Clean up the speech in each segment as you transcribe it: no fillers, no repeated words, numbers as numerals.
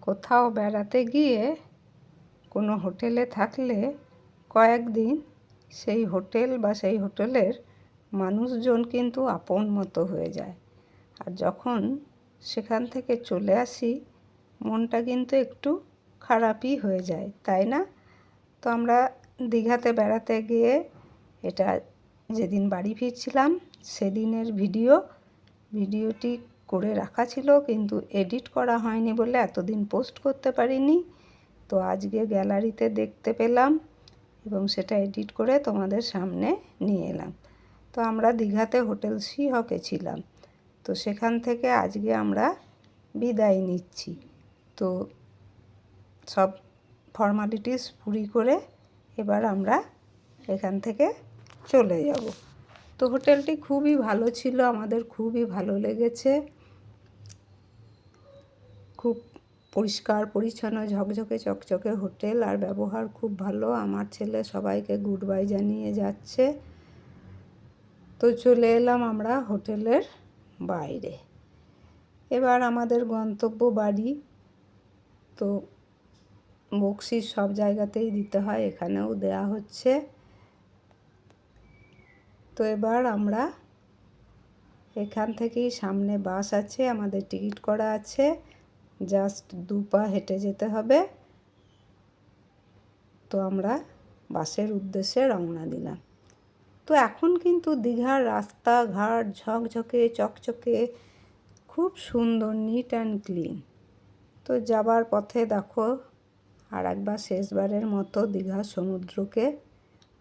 কোথাও বেড়াতে গিয়ে কোনো হোটেলে থাকলে কয়েকদিন সেই হোটেল বা সেই হোটেলের মানুষজন কিন্তু আপন মতো হয়ে যায়। আর যখন সেখান থেকে চলে আসি মনটা কিন্তু একটু খারাপই হয়ে যায়, তাই না? তো আমরা দীঘাতে বেড়াতে গিয়ে এটা যেদিন বাড়ি ফিরছিলাম সেদিনের ভিডিওটি করে রাখা ছিল, কিন্তু এডিট করা হয়নি বলে এতদিন পোস্ট করতে পারিনি। তো আজকে গ্যালারিতে দেখতে পেলাম এবং সেটা এডিট করে তোমাদের সামনে নিয়ে এলাম। তো আমরা দীঘাতে হোটেল সিহকে ছিলাম, তো সেখান থেকে আজকে আমরা বিদায় নিচ্ছি। তো সব ফর্মালিটিস পুরি করে এবার আমরা এখান থেকে চলে যাব। তো হোটেলটি খুবই ভালো ছিল, আমাদের খুবই ভালো লেগেছে। খুব পরিষ্কার পরিচ্ছন্ন ঝকঝকে চকচকে হোটেল, আর ব্যবহার খুব ভালো। আমার ছেলে সবাইকে গুড বাই জানিয়ে যাচ্ছে। তো চলে এলাম আমরা হোটেলের বাইরে। এবার আমাদের গন্তব্য বাড়ি। তো বকশিশ সব জায়গাতেই দিতে হয়, এখানেও দেয়া হচ্ছে। তো এবার আমরা এখান থেকেই সামনে বাস আছে, আমাদের টিকিট করা আছে, জাস্ট 2 পা হেঁটে যেতে হবে। তো আমরা বাসের উদ্দেশ্যে রওনা দিলাম। তো এখন কিন্তু দীঘার রাস্তাঘাট ঝকঝকে চকচকে, খুব সুন্দর, নিট অ্যান্ড ক্লিন। তো যাবার পথে দেখো আর একবার শেষবারের মতো দীঘার সমুদ্রকে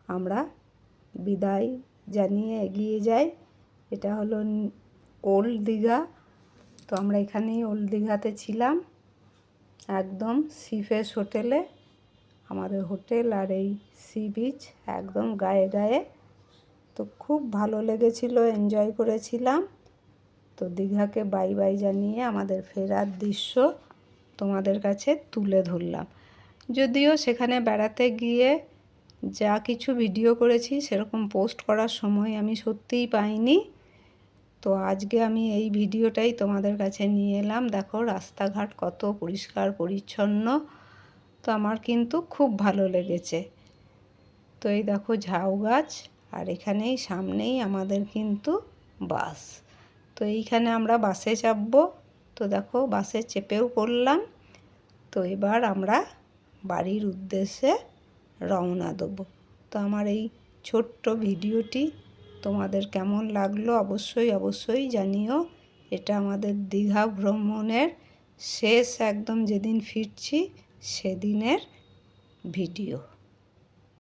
আমরা বিদায় জানিয়ে এগিয়ে যাই। এটা হলো ওল্ড দীঘা। তো আমরা এখানেই ওল্ড দীঘাতে ছিলাম, একদম সি ফেস হোটেলে। আমাদের হোটেল আর এই সি বিচ একদম গায়ে গায়ে। তো খুব ভালো লেগেছিল, এনজয় করেছিলাম। তো দীঘাকে বাই বাই জানিয়ে আমাদের ফেরার দৃশ্য তোমাদের কাছে তুলে ধরলাম। যদিও সেখানে বেড়াতে গিয়ে যা কিছু ভিডিও করেছি সেরকম পোস্ট করার সময় আমি সত্যিই পাইনি। তো আজকে আমি এই ভিডিওটাই তোমাদের কাছে নিয়ে এলাম। দেখো রাস্তাঘাট কত পরিষ্কার পরিচ্ছন্ন। তো আমার কিন্তু খুব ভালো লেগেছে। তো এই দেখো ঝাউ গাছ, আর এখানেই সামনেই আমাদের কিন্তু বাস। তো এইখানে আমরা বাসে চাপবো। তো দেখো বাসে চেপেও পড়লাম। তো এবার আমরা বাড়ির উদ্দেশ্যে রওনা দেবো। তো আমার এই ছোট্ট ভিডিওটি তোমাদের কেমন লাগলো অবশ্যই জানিও। এটা আমাদের দীঘা ভ্রমণের শেষ, একদম যেদিন ফিরছি সেদিনের ভিডিও।